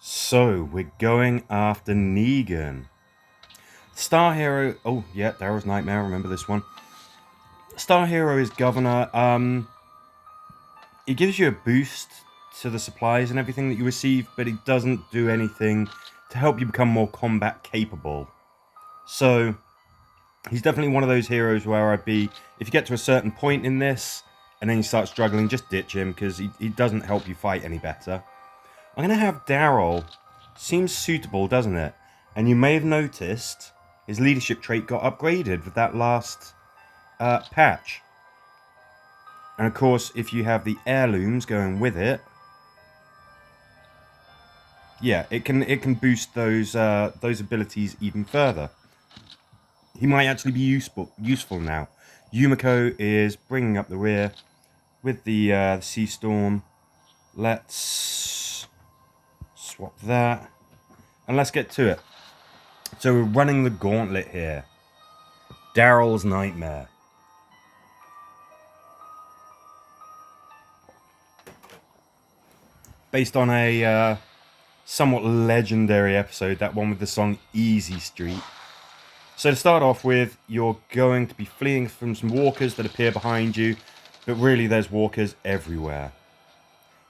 So, we're going after Negan. Star Hero... Oh, yeah, Daryl's Nightmare, I remember this one. Star Hero is Governor. He gives you a boost to the supplies and everything that you receive, but he doesn't do anything to help you become more combat capable. So, he's definitely one of those heroes where I'd be... If you get to a certain point in this, and then you start struggling, just ditch him, because he doesn't help you fight any better. I'm going to have Daryl. Seems suitable, doesn't it? And you may have noticed his leadership trait got upgraded with that last patch. And of course, if you have the heirlooms going with it, yeah, it can boost those abilities even further. He might actually be useful now. Yumiko is bringing up the rear with the Sea Storm. Let's swap that. And let's get to it. So we're running the gauntlet here. Daryl's Nightmare. Based on a somewhat legendary episode, that one with the song Easy Street. So to start off with, you're going to be fleeing from some walkers that appear behind you, but really there's walkers everywhere.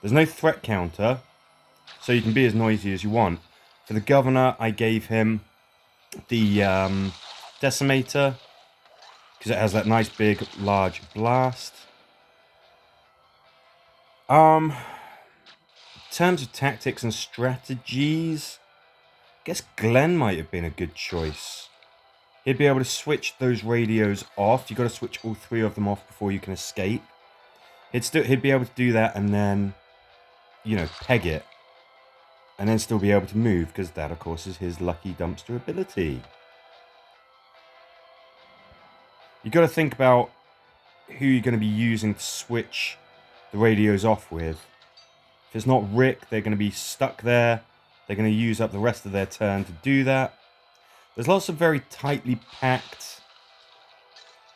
There's no threat counter, so you can be as noisy as you want. For the governor, I gave him the decimator, because it has that nice big large blast. In terms of tactics and strategies, I guess Glenn might have been a good choice. He'd be able to switch those radios off. You've got to switch all three of them off before you can escape. He'd be able to do that and then, peg it. And then still be able to move, because that, of course, is his lucky dumpster ability. You've got to think about who you're going to be using to switch the radios off with. If it's not Rick, they're going to be stuck there. They're going to use up the rest of their turn to do that. There's lots of very tightly packed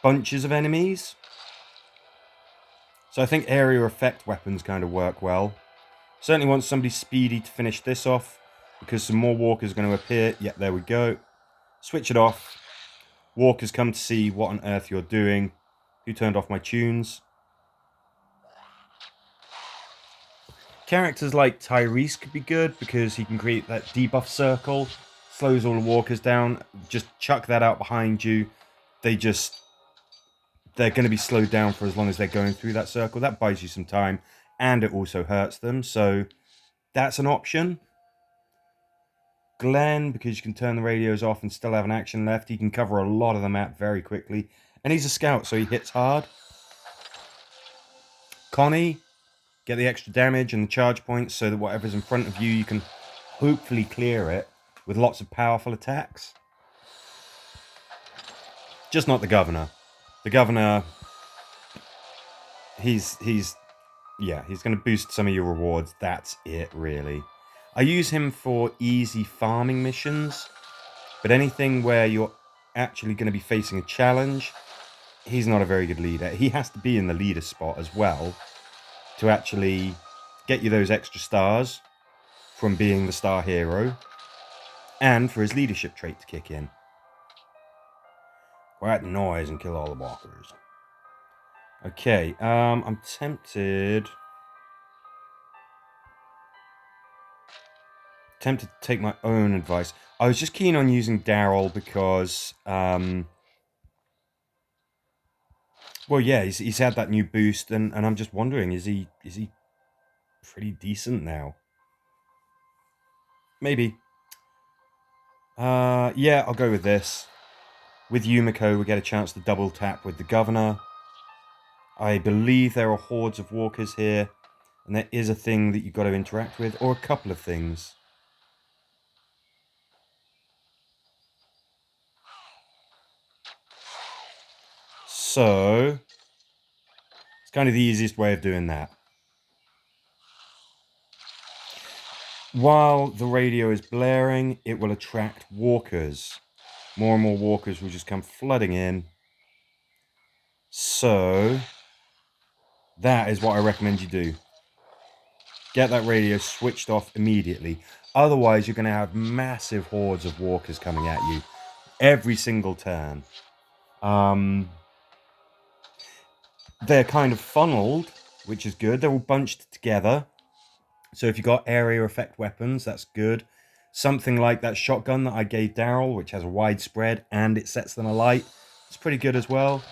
bunches of enemies. So I think area effect weapons kind of work well. Certainly want somebody speedy to finish this off, because some more walkers are going to appear. Yep, there we go. Switch it off. Walkers come to see what on earth you're doing. Who turned off my tunes? Characters like Tyrese could be good, because he can create that debuff circle. Slows all the walkers down. Just chuck that out behind you. They're going to be slowed down for as long as they're going through that circle. That buys you some time, and it also hurts them. So that's an option. Glenn, because you can turn the radios off and still have an action left. He can cover a lot of the map very quickly. And he's a scout, so he hits hard. Connie, get the extra damage and the charge points so that whatever's in front of you, you can hopefully clear it with lots of powerful attacks. Just not the governor. The governor, he's going to boost some of your rewards. That's it, really. I use him for easy farming missions, but anything where you're actually going to be facing a challenge, he's not a very good leader. He has to be in the leader spot as well to actually get you those extra stars from being the star hero, and for his leadership trait to kick in. Quiet the noise and kill all the walkers. Okay, I'm tempted to take my own advice. I was just keen on using Daryl because, well, yeah, he's had that new boost, and I'm just wondering, is he pretty decent now? Maybe. Yeah, I'll go with this. With Yumiko, we get a chance to double tap with the governor. I believe there are hordes of walkers here, and there is a thing that you've got to interact with, or a couple of things. So, it's kind of the easiest way of doing that. While the radio is blaring, it will attract walkers. More and more walkers will just come flooding in. So, that is what I recommend you do. Get that radio switched off immediately. Otherwise, you're going to have massive hordes of walkers coming at you every single turn. They're kind of funneled, which is good. They're all bunched together. So if you've got area effect weapons, that's good. Something like that shotgun that I gave Daryl, which has a wide spread and it sets them alight. It's pretty good as well.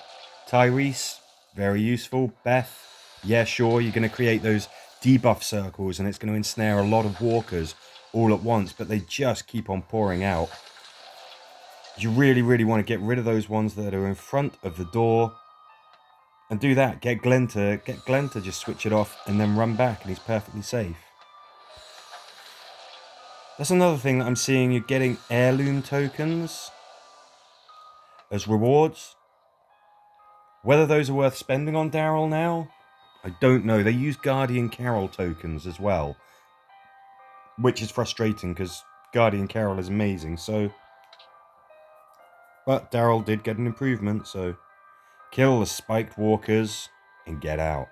Tyrese, very useful. Beth, yeah, sure, you're going to create those debuff circles and it's going to ensnare a lot of walkers all at once, but they just keep on pouring out. You really, really want to get rid of those ones that are in front of the door and do that. Get Glenn to just switch it off and then run back and he's perfectly safe. That's another thing that I'm seeing. You're getting heirloom tokens as rewards. Whether those are worth spending on Daryl now, I don't know. They use Guardian Carol tokens as well, which is frustrating because Guardian Carol is amazing. But Daryl did get an improvement, so kill the spiked walkers and get out.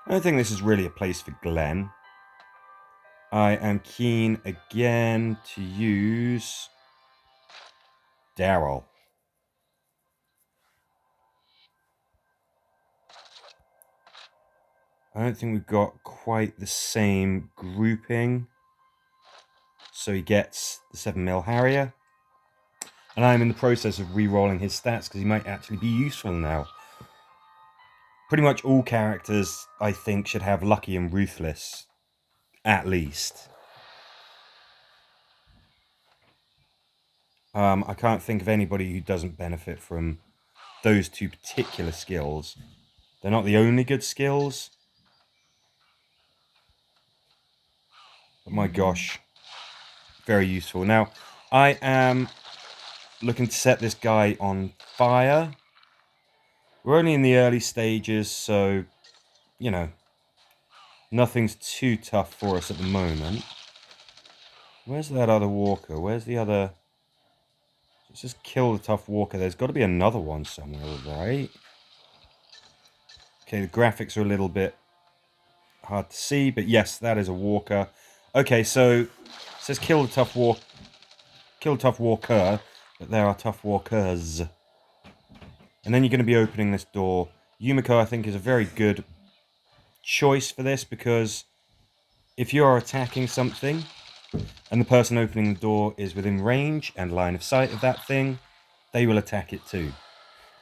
I don't think this is really a place for Glenn. I am keen again to use Daryl. I don't think we've got quite the same grouping. So he gets the 7mm Harrier. And I'm in the process of re-rolling his stats because he might actually be useful now. Pretty much all characters, I think, should have Lucky and Ruthless. At least. I can't think of anybody who doesn't benefit from those two particular skills. They're not the only good skills. But my gosh. Very useful. Now, I am looking to set this guy on fire. We're only in the early stages, so, you know, nothing's too tough for us at the moment. Where's that other walker? Where's the other... Let's just kill the tough walker. There's got to be another one somewhere, right? Okay, the graphics are a little bit hard to see, but yes, that is a walker. Okay, so it says kill the tough walker, but there are tough walkers. And then you're going to be opening this door. Yumiko, I think, is a very good choice for this because if you are attacking something and the person opening the door is within range and line of sight of that thing, they will attack it too.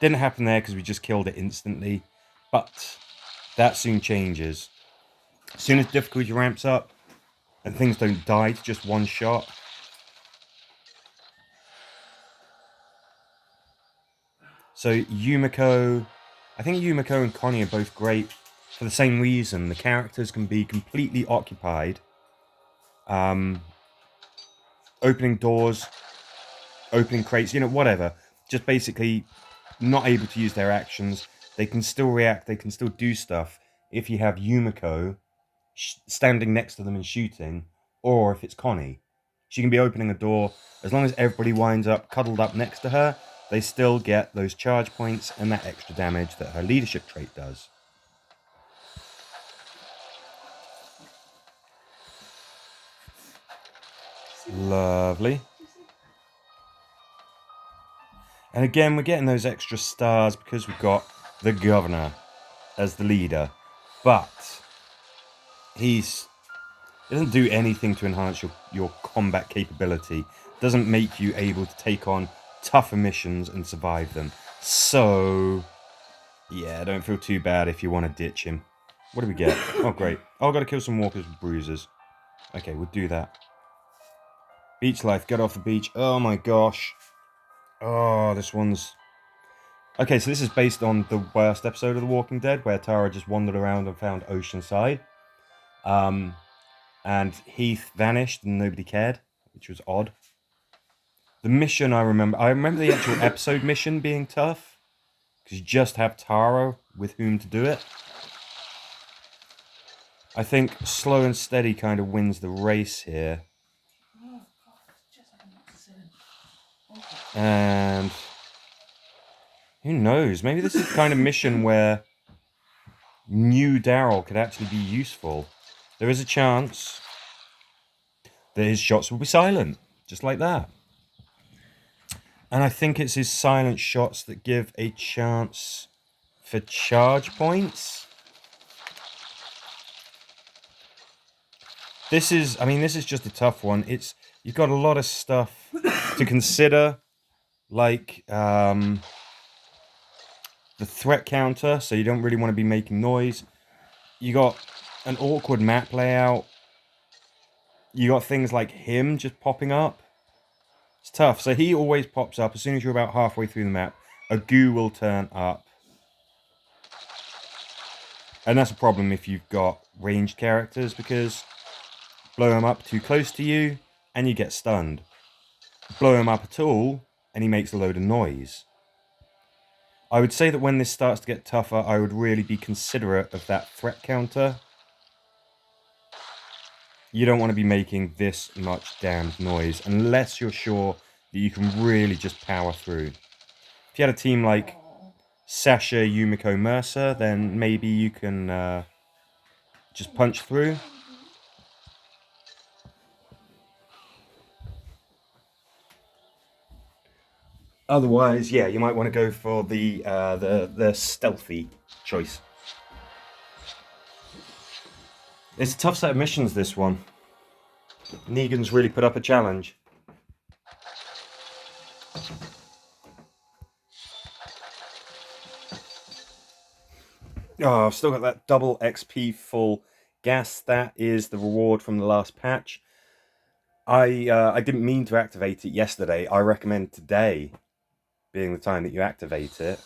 Didn't happen there because we just killed it instantly, but that soon changes. As soon as difficulty ramps up and things don't die to just one shot, so Yumiko, I think Yumiko and Connie are both great for the same reason. The characters can be completely occupied, opening doors, opening crates, you know, whatever. Just basically not able to use their actions. They can still react, they can still do stuff if you have Yumiko standing next to them and shooting, or if it's Connie. She can be opening a door. As long as everybody winds up cuddled up next to her, they still get those charge points and that extra damage that her leadership trait does. Lovely. And again, we're getting those extra stars because we've got the governor as the leader. But he doesn't do anything to enhance your combat capability. Doesn't make you able to take on tougher missions and survive them. So, yeah, don't feel too bad if you want to ditch him. What do we get? Oh, great. Oh, I've got to kill some walkers with bruisers. Okay, we'll do that. Beach life. Get off the beach. Oh, my gosh. Oh, this one's... Okay, so this is based on the worst episode of The Walking Dead, where Tara just wandered around and found Oceanside. And Heath vanished and nobody cared, which was odd. The mission I remember the actual episode mission being tough, because you just have Tara with whom to do it. I think slow and steady kind of wins the race here. And who knows, maybe this is the kind of mission where new Daryl could actually be useful. there is a chance that his shots will be silent, just like that. And I think it's his silent shots that give a chance for charge points. This is just a tough one. You've got a lot of stuff to consider, like the threat counter, so you don't really want to be making noise. You got an awkward map layout. You got things like him just popping up. It's tough. So he always pops up as soon as you're about halfway through the map. A goo will turn up. And that's a problem if you've got ranged characters, because blow him up too close to you and you get stunned. Blow him up at all and he makes a load of noise. I would say that when this starts to get tougher, I would really be considerate of that threat counter. You don't want to be making this much damned noise unless you're sure that you can really just power through. If you had a team like Sasha, Yumiko, Mercer, then maybe you can just punch through. Otherwise, yeah, you might want to go for the stealthy choice. It's a tough set of missions, this one. Negan's really put up a challenge. Oh, I've still got that double XP full gas. That is the reward from the last patch. I didn't mean to activate it yesterday. I recommend today being the time that you activate it.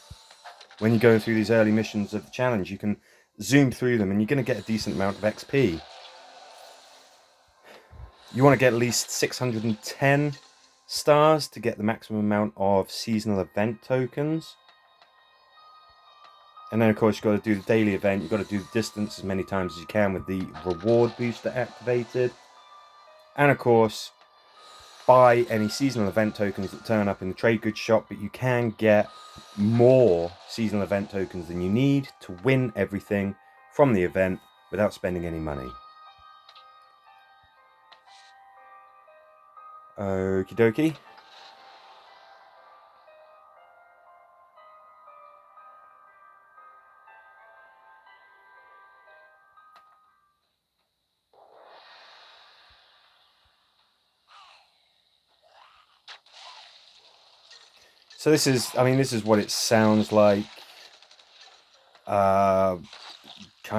When you're going through these early missions of the challenge, you can zoom through them and you're going to get a decent amount of XP. You want to get at least 610 stars to get the maximum amount of seasonal event tokens. And then, of course, you've got to do the daily event. You've got to do the distance as many times as you can with the reward booster activated. And, of course, buy any seasonal event tokens that turn up in the trade goods shop. But you can get more seasonal event tokens than you need to win everything from the event without spending any money. Okie dokie. So this is what it sounds like. Kind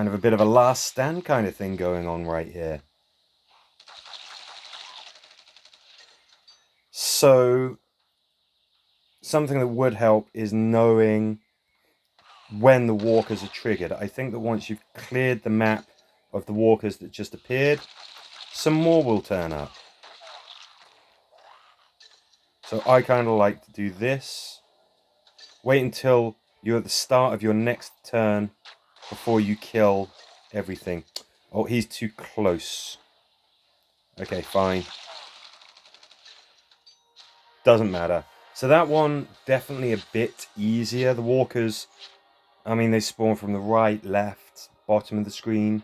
of a bit of a last stand kind of thing going on right here. So something that would help is knowing when the walkers are triggered. I think that once you've cleared the map of the walkers that just appeared, some more will turn up. So I kind of like to do this. Wait until you're at the start of your next turn before you kill everything. Oh, he's too close. Okay, fine. Doesn't matter. So that one, definitely a bit easier. The walkers, they spawn from the right, left, bottom of the screen.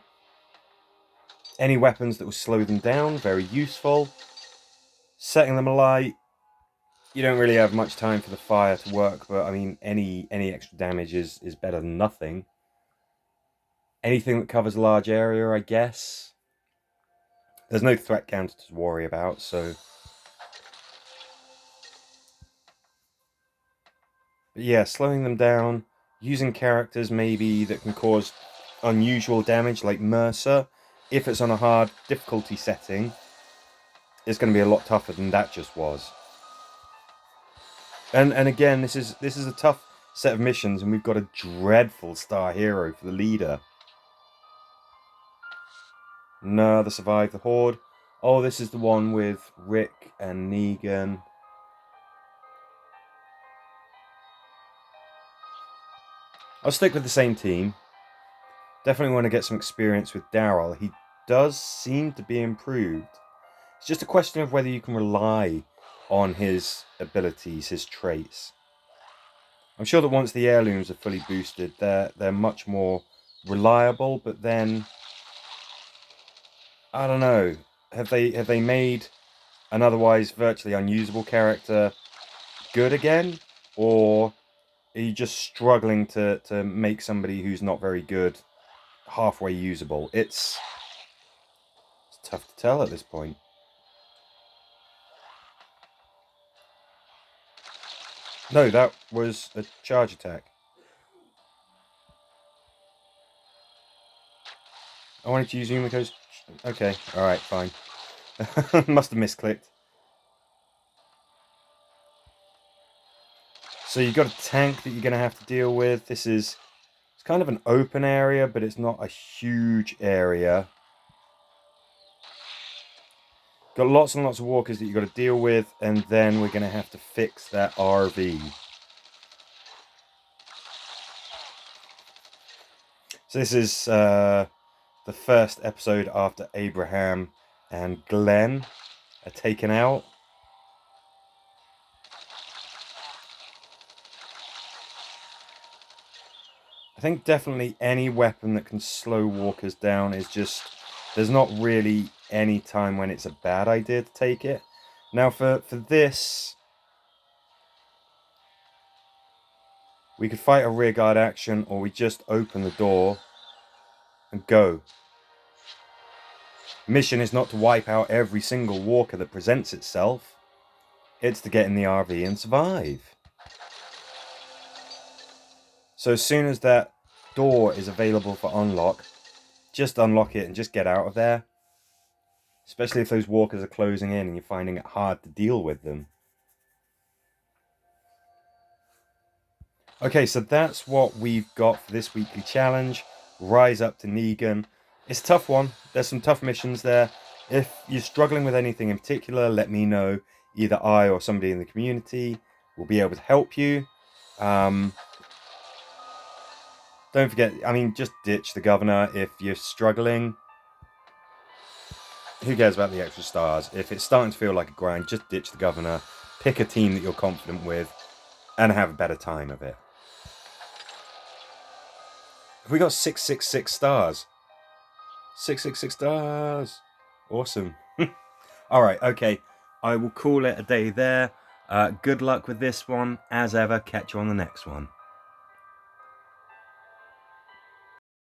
Any weapons that will slow them down, very useful. Setting them alight, you don't really have much time for the fire to work, but any extra damage is better than nothing. Anything that covers a large area, I guess. There's no threat counter to worry about, so... But yeah, slowing them down, using characters maybe that can cause unusual damage, like Mercer. If it's on a hard difficulty setting, it's going to be a lot tougher than that just was. And again, this is a tough set of missions, and we've got a dreadful star hero for the leader. No, they survived the horde. Oh, this is the one with Rick and Negan. I'll stick with the same team. Definitely want to get some experience with Daryl. He does seem to be improved. It's just a question of whether you can rely on his abilities, his traits. I'm sure that once the heirlooms are fully boosted, they're much more reliable, but then I don't know. Have they made an otherwise virtually unusable character good again, or are you just struggling to make somebody who's not very good halfway usable? It's tough to tell at this point. No, that was a charge attack. I wanted to use Yumiko's. Okay, all right, fine. Must have misclicked. So you've got a tank that you're going to have to deal with. It's kind of an open area, but it's not a huge area. Got lots and lots of walkers that you've got to deal with, and then we're going to have to fix that RV. So this is the first episode after Abraham and Glenn are taken out. I think definitely any weapon that can slow walkers down is just... There's not really any time when it's a bad idea to take it. Now for this, we could fight a rearguard action, or we just open the door and go. Mission is not to wipe out every single walker that presents itself. It's to get in the RV and survive. So as soon as that door is available for unlock, just unlock it and just get out of there. Especially if those walkers are closing in and you're finding it hard to deal with them. Okay, so that's what we've got for this weekly challenge. Rise up to Negan. It's a tough one. There's some tough missions there. If you're struggling with anything in particular, let me know. Either I or somebody in the community will be able to help you. Don't forget, just ditch the governor if you're struggling. Who cares about the extra stars? If it's starting to feel like a grind, just ditch the governor. Pick a team that you're confident with and have a better time of it. Have we got 666 stars? 666 stars. Awesome. All right, okay. I will call it a day there. Good luck with this one. As ever, catch you on the next one.